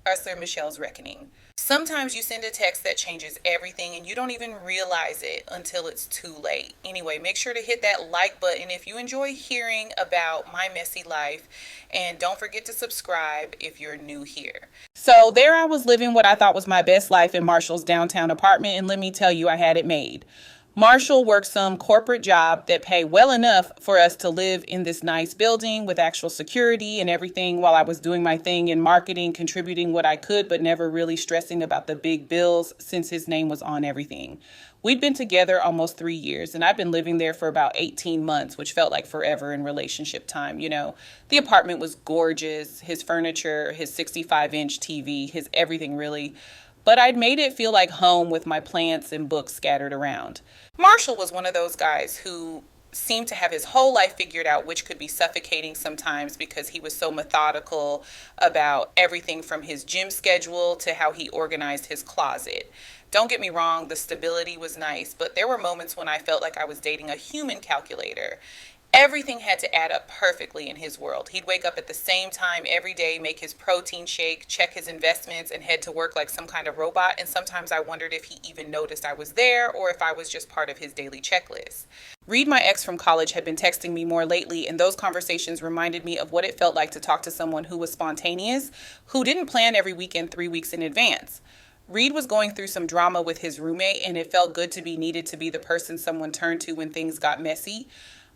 Hustler Michelle's Reckoning. Sometimes you send a text that changes everything and you don't even realize it until it's too late. Anyway, make sure to hit that like button if you enjoy hearing about my messy life, and don't forget to subscribe if you're new here. So there I was living what I thought was my best life in Marshall's downtown apartment, and let me tell you, I had it made. Marshall worked some corporate job that paid well enough for us to live in this nice building with actual security and everything while I was doing my thing in marketing, contributing what I could, but never really stressing about the big bills since his name was on everything. We'd been together almost 3 years, and I'd been living there for about 18 months, which felt like forever in relationship time. The apartment was gorgeous, his furniture, his 65-inch TV, his everything really. But I'd made it feel like home with my plants and books scattered around. Marshall was one of those guys who seemed to have his whole life figured out, which could be suffocating sometimes because he was so methodical about everything from his gym schedule to how he organized his closet. Don't get me wrong, the stability was nice, but there were moments when I felt like I was dating a human calculator. Everything had to add up perfectly in his world. He'd wake up at the same time every day, make his protein shake, check his investments, and head to work like some kind of robot. And sometimes I wondered if he even noticed I was there or if I was just part of his daily checklist. Reed, my ex from college, had been texting me more lately, and those conversations reminded me of what it felt like to talk to someone who was spontaneous, who didn't plan every weekend 3 weeks in advance. Reed was going through some drama with his roommate, and it felt good to be needed to be the person someone turned to when things got messy.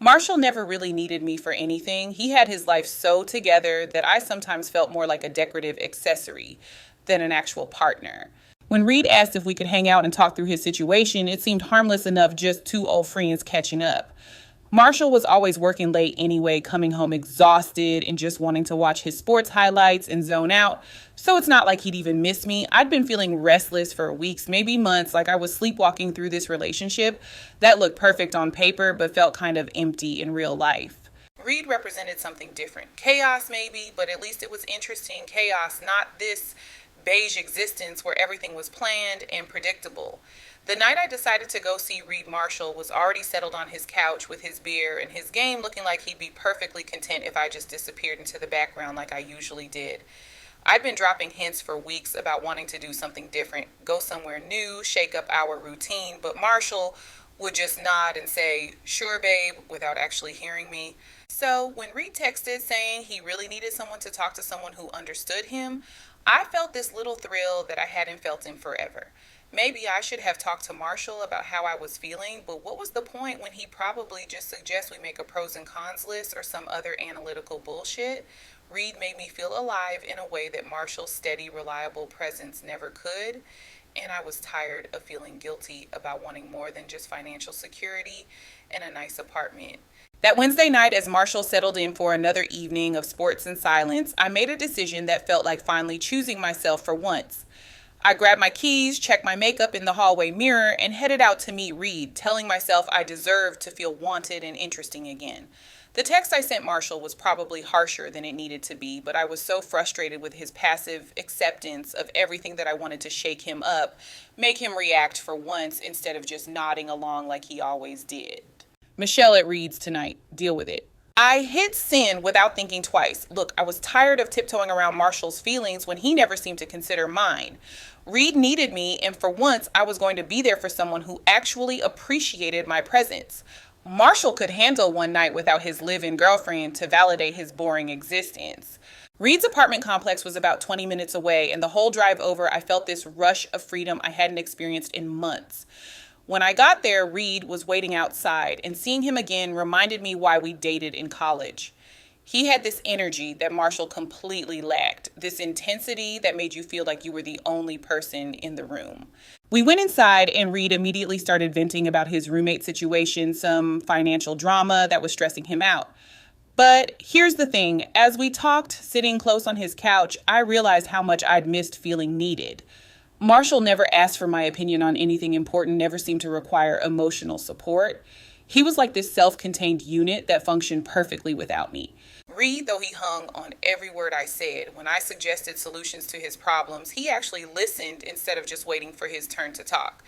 Marshall never really needed me for anything. He had his life so together that I sometimes felt more like a decorative accessory than an actual partner. When Reed asked if we could hang out and talk through his situation, it seemed harmless enough, just two old friends catching up. Marshall was always working late anyway, coming home exhausted and just wanting to watch his sports highlights and zone out. So it's not like he'd even miss me. I'd been feeling restless for weeks, maybe months, like I was sleepwalking through this relationship that looked perfect on paper but felt kind of empty in real life. Reed represented something different. Chaos maybe, but at least it was interesting chaos, not this beige existence where everything was planned and predictable. The night I decided to go see Reed, Marshall was already settled on his couch with his beer and his game, looking like he'd be perfectly content if I just disappeared into the background like I usually did. I'd been dropping hints for weeks about wanting to do something different, go somewhere new, shake up our routine, but Marshall would just nod and say, "Sure, babe," without actually hearing me. So when Reed texted saying he really needed someone to talk to, someone who understood him, I felt this little thrill that I hadn't felt in forever. Maybe I should have talked to Marshall about how I was feeling, but what was the point when he probably just suggests we make a pros and cons list or some other analytical bullshit? Reed made me feel alive in a way that Marshall's steady, reliable presence never could, and I was tired of feeling guilty about wanting more than just financial security and a nice apartment. That Wednesday night, as Marshall settled in for another evening of sports and silence, I made a decision that felt like finally choosing myself for once. I grabbed my keys, checked my makeup in the hallway mirror, and headed out to meet Reed, telling myself I deserved to feel wanted and interesting again. The text I sent Marshall was probably harsher than it needed to be, but I was so frustrated with his passive acceptance of everything that I wanted to shake him up, make him react for once instead of just nodding along like he always did. Michelle at Reed's tonight. Deal with it. I hit send without thinking twice. Look, I was tired of tiptoeing around Marshall's feelings when he never seemed to consider mine. Reed needed me, and for once, I was going to be there for someone who actually appreciated my presence. Marshall could handle one night without his live-in girlfriend to validate his boring existence. Reed's apartment complex was about 20 minutes away, and the whole drive over, I felt this rush of freedom I hadn't experienced in months. When I got there, Reed was waiting outside, and seeing him again reminded me why we dated in college. He had this energy that Marshall completely lacked, this intensity that made you feel like you were the only person in the room. We went inside, and Reed immediately started venting about his roommate situation, some financial drama that was stressing him out. But here's the thing, as we talked, sitting close on his couch, I realized how much I'd missed feeling needed. Marshall never asked for my opinion on anything important, never seemed to require emotional support. He was like this self-contained unit that functioned perfectly without me. Reed, though he hung on every word I said, when I suggested solutions to his problems, he actually listened instead of just waiting for his turn to talk.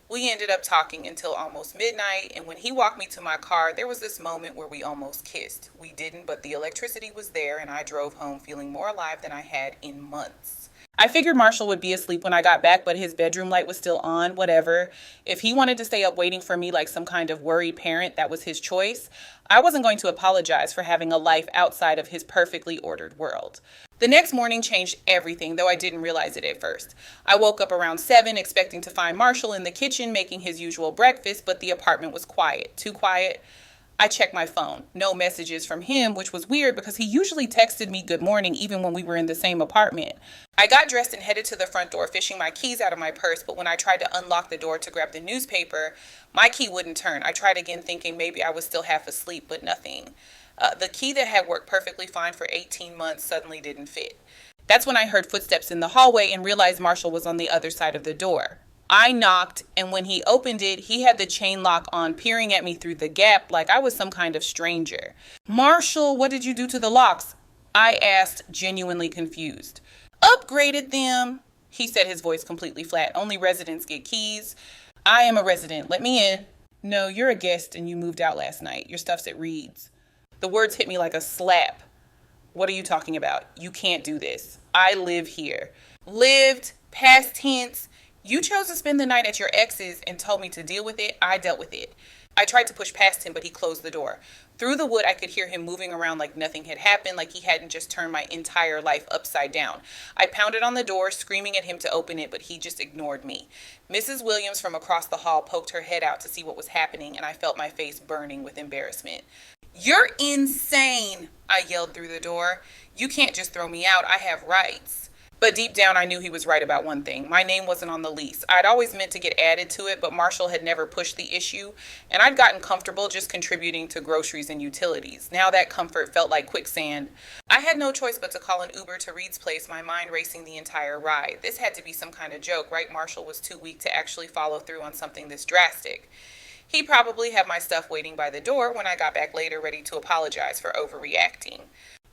We ended up talking until almost midnight, and when he walked me to my car, there was this moment where we almost kissed. We didn't, but the electricity was there, and I drove home feeling more alive than I had in months. I figured Marshall would be asleep when I got back, but his bedroom light was still on, whatever. If he wanted to stay up waiting for me like some kind of worried parent, that was his choice. I wasn't going to apologize for having a life outside of his perfectly ordered world. The next morning changed everything, though I didn't realize it at first. I woke up around 7 expecting to find Marshall in the kitchen making his usual breakfast, but the apartment was quiet. Too quiet. I checked my phone. No messages from him, which was weird because he usually texted me good morning even when we were in the same apartment. I got dressed and headed to the front door, fishing my keys out of my purse, but when I tried to unlock the door to grab the newspaper, my key wouldn't turn. I tried again thinking maybe I was still half asleep, but nothing. The key that had worked perfectly fine for 18 months suddenly didn't fit. That's when I heard footsteps in the hallway and realized Marshall was on the other side of the door. I knocked, and when he opened it, he had the chain lock on, peering at me through the gap like I was some kind of stranger. "Marshall, what did you do to the locks?" I asked, genuinely confused. "Upgraded them," he said, his voice completely flat. "Only residents get keys." "I am a resident. Let me in." "No, you're a guest and you moved out last night. Your stuff's at Reed's." The words hit me like a slap. "What are you talking about? You can't do this. I live here." Lived, past tense. You chose to spend the night at your ex's and told me to deal with it. I dealt with it. I tried to push past him, but he closed the door. Through the wood, I could hear him moving around like nothing had happened, like he hadn't just turned my entire life upside down. I pounded on the door, screaming at him to open it, but he just ignored me. Mrs. Williams from across the hall poked her head out to see what was happening, and I felt my face burning with embarrassment. "You're insane," I yelled through the door. "You can't just throw me out. I have rights." But deep down, I knew he was right about one thing. My name wasn't on the lease. I'd always meant to get added to it, but Marshall had never pushed the issue, and I'd gotten comfortable just contributing to groceries and utilities. Now that comfort felt like quicksand. I had no choice but to call an Uber to Reed's place, my mind racing the entire ride. This had to be some kind of joke, right? Marshall was too weak to actually follow through on something this drastic. He probably had my stuff waiting by the door when I got back later, ready to apologize for overreacting.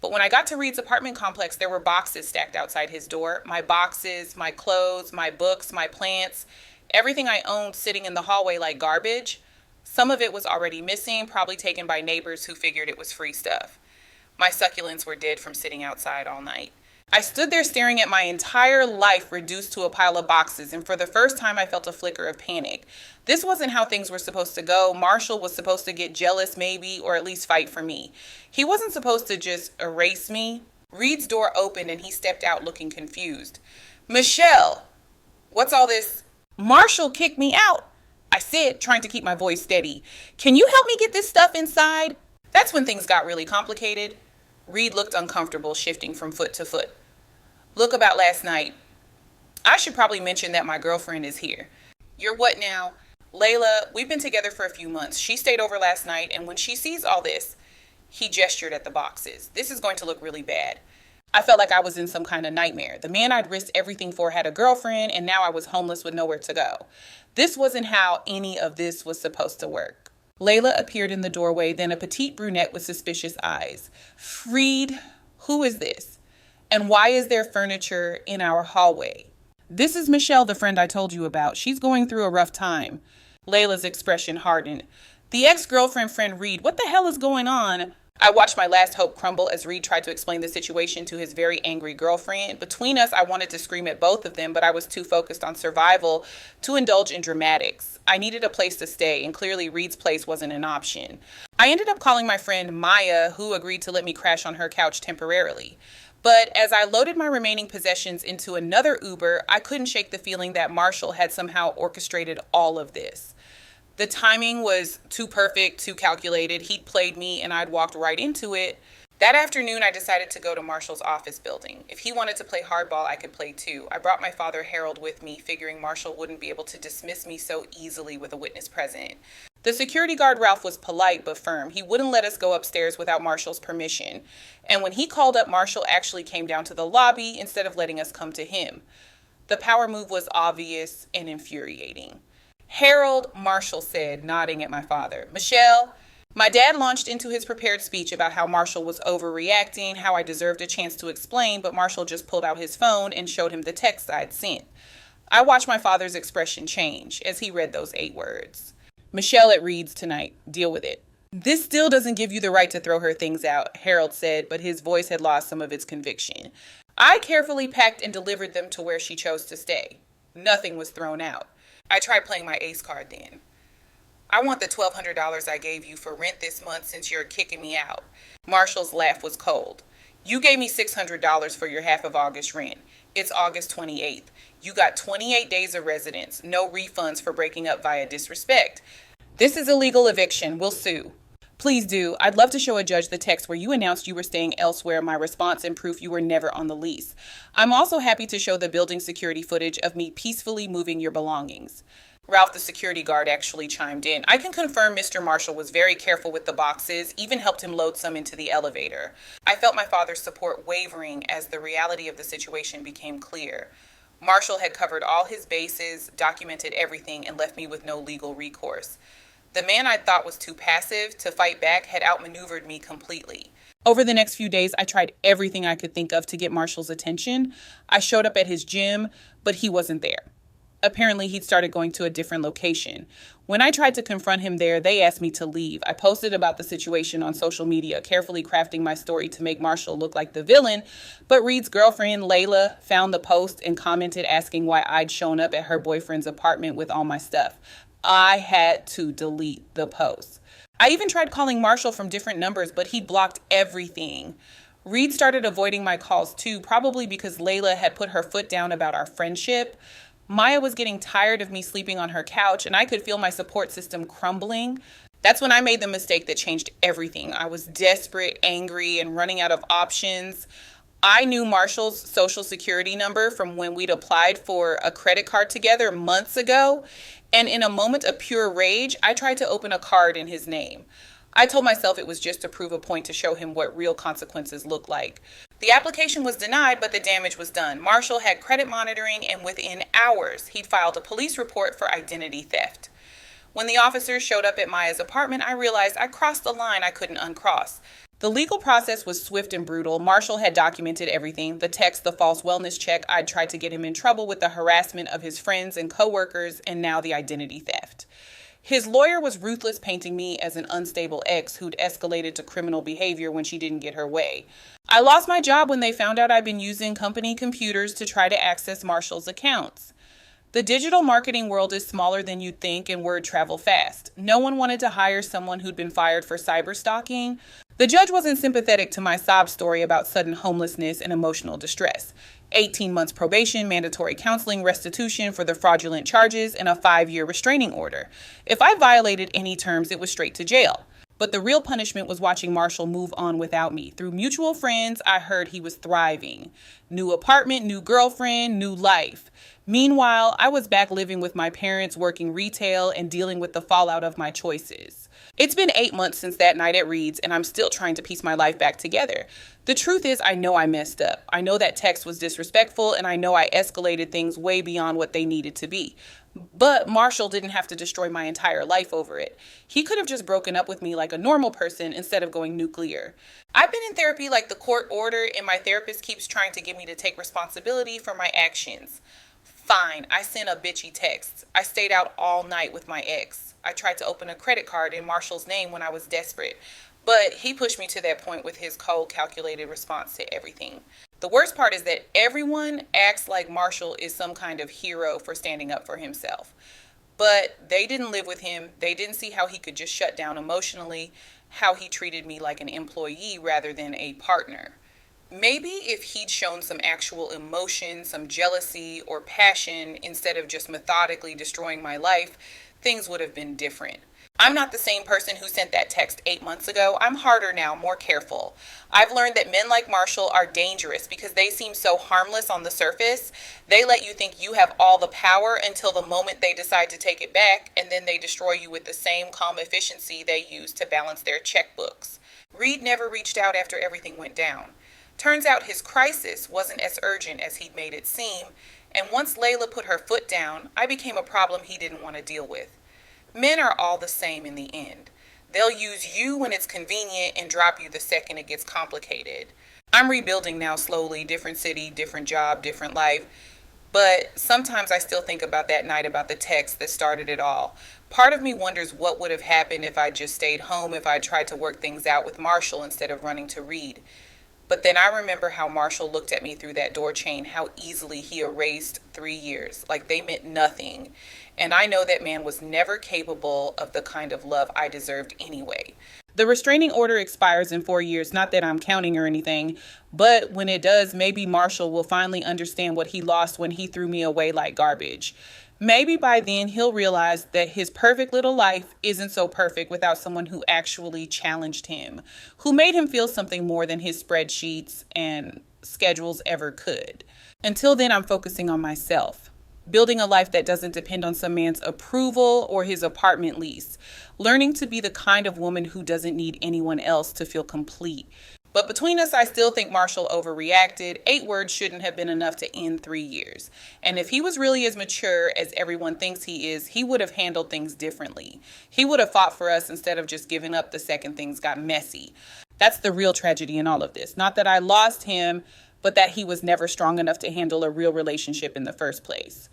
But when I got to Reed's apartment complex, there were boxes stacked outside his door. My boxes, my clothes, my books, my plants, everything I owned sitting in the hallway like garbage. Some of it was already missing, probably taken by neighbors who figured it was free stuff. My succulents were dead from sitting outside all night. I stood there staring at my entire life reduced to a pile of boxes, and for the first time I felt a flicker of panic. This wasn't how things were supposed to go. Marshall was supposed to get jealous maybe, or at least fight for me. He wasn't supposed to just erase me. Reed's door opened and he stepped out looking confused. "Michelle, what's all this?" "Marshall kicked me out," I said, trying to keep my voice steady. "Can you help me get this stuff inside?" That's when things got really complicated. Reed looked uncomfortable, shifting from foot to foot. "Look, about last night. I should probably mention that my girlfriend is here." "You're what now?" "Layla, we've been together for a few months. She stayed over last night, and when she sees all this," he gestured at the boxes, "this is going to look really bad." I felt like I was in some kind of nightmare. The man I'd risked everything for had a girlfriend, and now I was homeless with nowhere to go. This wasn't how any of this was supposed to work. Layla appeared in the doorway, then a petite brunette with suspicious eyes. "Reed, who is this? And why is there furniture in our hallway?" "This is Michelle, the friend I told you about. She's going through a rough time." Layla's expression hardened. "The ex-girlfriend friend Reed, what the hell is going on?" I watched my last hope crumble as Reed tried to explain the situation to his very angry girlfriend. Between us, I wanted to scream at both of them, but I was too focused on survival to indulge in dramatics. I needed a place to stay, and clearly Reed's place wasn't an option. I ended up calling my friend Maya, who agreed to let me crash on her couch temporarily. But as I loaded my remaining possessions into another Uber, I couldn't shake the feeling that Marshall had somehow orchestrated all of this. The timing was too perfect, too calculated. He'd played me and I'd walked right into it. That afternoon, I decided to go to Marshall's office building. If he wanted to play hardball, I could play too. I brought my father Harold with me, figuring Marshall wouldn't be able to dismiss me so easily with a witness present. The security guard Ralph was polite but firm. He wouldn't let us go upstairs without Marshall's permission. And when he called up, Marshall actually came down to the lobby instead of letting us come to him. The power move was obvious and infuriating. "Harold," Marshall said, nodding at my father. "Michelle." My dad launched into his prepared speech about how Marshall was overreacting, how I deserved a chance to explain, but Marshall just pulled out his phone and showed him the text I'd sent. I watched my father's expression change as he read those 8 words. "Michelle at Reed's tonight. Deal with it." "This still doesn't give you the right to throw her things out," Harold said, but his voice had lost some of its conviction. I carefully packed and delivered them to where she chose to stay. Nothing was thrown out. I tried playing my ace card then. I want the $1,200 I gave you for rent this month since you're kicking me out. Marshall's laugh was cold. You gave me $600 for your half of August rent. It's August 28th. You got 28 days of residence. No refunds for breaking up via disrespect. This is illegal eviction. We'll sue. Please do. I'd love to show a judge the text where you announced you were staying elsewhere, my response and proof you were never on the lease. I'm also happy to show the building security footage of me peacefully moving your belongings. Ralph, the security guard, actually chimed in. I can confirm Mr. Marshall was very careful with the boxes, even helped him load some into the elevator. I felt my father's support wavering as the reality of the situation became clear. Marshall had covered all his bases, documented everything, and left me with no legal recourse. The man I thought was too passive to fight back had outmaneuvered me completely. Over the next few days, I tried everything I could think of to get Marshall's attention. I showed up at his gym, but he wasn't there. Apparently, he'd started going to a different location. When I tried to confront him there, they asked me to leave. I posted about the situation on social media, carefully crafting my story to make Marshall look like the villain, but Reed's girlfriend, Layla, found the post and commented asking why I'd shown up at her boyfriend's apartment with all my stuff. I had to delete the post. I even tried calling Marshall from different numbers, but he blocked everything. Reed started avoiding my calls too, probably because Layla had put her foot down about our friendship. Maya was getting tired of me sleeping on her couch, and I could feel my support system crumbling. That's when I made the mistake that changed everything. I was desperate, angry, and running out of options. I knew Marshall's social security number from when we'd applied for a credit card together months ago, and in a moment of pure rage, I tried to open a card in his name. I told myself it was just to prove a point to show him what real consequences look like. The application was denied, but the damage was done. Marshall had credit monitoring, and within hours, he'd filed a police report for identity theft. When the officers showed up at Maya's apartment, I realized I crossed the line I couldn't uncross. The legal process was swift and brutal. Marshall had documented everything, the text, the false wellness check. I'd tried to get him in trouble with the harassment of his friends and coworkers, and now the identity theft. His lawyer was ruthless, painting me as an unstable ex who'd escalated to criminal behavior when she didn't get her way. I lost my job when they found out I'd been using company computers to try to access Marshall's accounts. The digital marketing world is smaller than you'd think, and word travel fast. No one wanted to hire someone who'd been fired for cyber stalking. The judge wasn't sympathetic to my sob story about sudden homelessness and emotional distress. 18 months probation, mandatory counseling, restitution for the fraudulent charges, and a 5-year restraining order. If I violated any terms, it was straight to jail. But the real punishment was watching Marshall move on without me. Through mutual friends, I heard he was thriving. New apartment, new girlfriend, new life. Meanwhile, I was back living with my parents, working retail, and dealing with the fallout of my choices. It's been 8 months since that night at Reed's, and I'm still trying to piece my life back together. The truth is, I know I messed up. I know that text was disrespectful, and I know I escalated things way beyond what they needed to be. But Marshall didn't have to destroy my entire life over it. He could have just broken up with me like a normal person instead of going nuclear. I've been in therapy like the court order, and my therapist keeps trying to get me to take responsibility for my actions. Fine, I sent a bitchy text. I stayed out all night with my ex. I tried to open a credit card in Marshall's name when I was desperate. But he pushed me to that point with his cold, calculated response to everything. The worst part is that everyone acts like Marshall is some kind of hero for standing up for himself. But they didn't live with him. They didn't see how he could just shut down emotionally, how he treated me like an employee rather than a partner. Maybe if he'd shown some actual emotion, some jealousy or passion instead of just methodically destroying my life, things would have been different. I'm not the same person who sent that text 8 months ago. I'm harder now, more careful. I've learned that men like Marshall are dangerous because they seem so harmless on the surface. They let you think you have all the power until the moment they decide to take it back, and then they destroy you with the same calm efficiency they use to balance their checkbooks. Reed never reached out after everything went down. Turns out his crisis wasn't as urgent as he'd made it seem, and once Layla put her foot down, I became a problem he didn't want to deal with. Men are all the same in the end. They'll use you when it's convenient and drop you the second it gets complicated. I'm rebuilding now slowly, different city, different job, different life. But sometimes I still think about that night about the text that started it all. Part of me wonders what would have happened if I just stayed home, if I tried to work things out with Marshall instead of running to Reed. But then I remember how Marshall looked at me through that door chain, how easily he erased 3 years. Like they meant nothing. And I know that man was never capable of the kind of love I deserved anyway. The restraining order expires in 4 years, not that I'm counting or anything, but when it does, maybe Marshall will finally understand what he lost when he threw me away like garbage. Maybe by then he'll realize that his perfect little life isn't so perfect without someone who actually challenged him, who made him feel something more than his spreadsheets and schedules ever could. Until then, I'm focusing on myself, building a life that doesn't depend on some man's approval or his apartment lease, learning to be the kind of woman who doesn't need anyone else to feel complete. But between us, I still think Marshall overreacted. 8 words shouldn't have been enough to end 3 years. And if he was really as mature as everyone thinks he is, he would have handled things differently. He would have fought for us instead of just giving up the second things got messy. That's the real tragedy in all of this. Not that I lost him, but that he was never strong enough to handle a real relationship in the first place.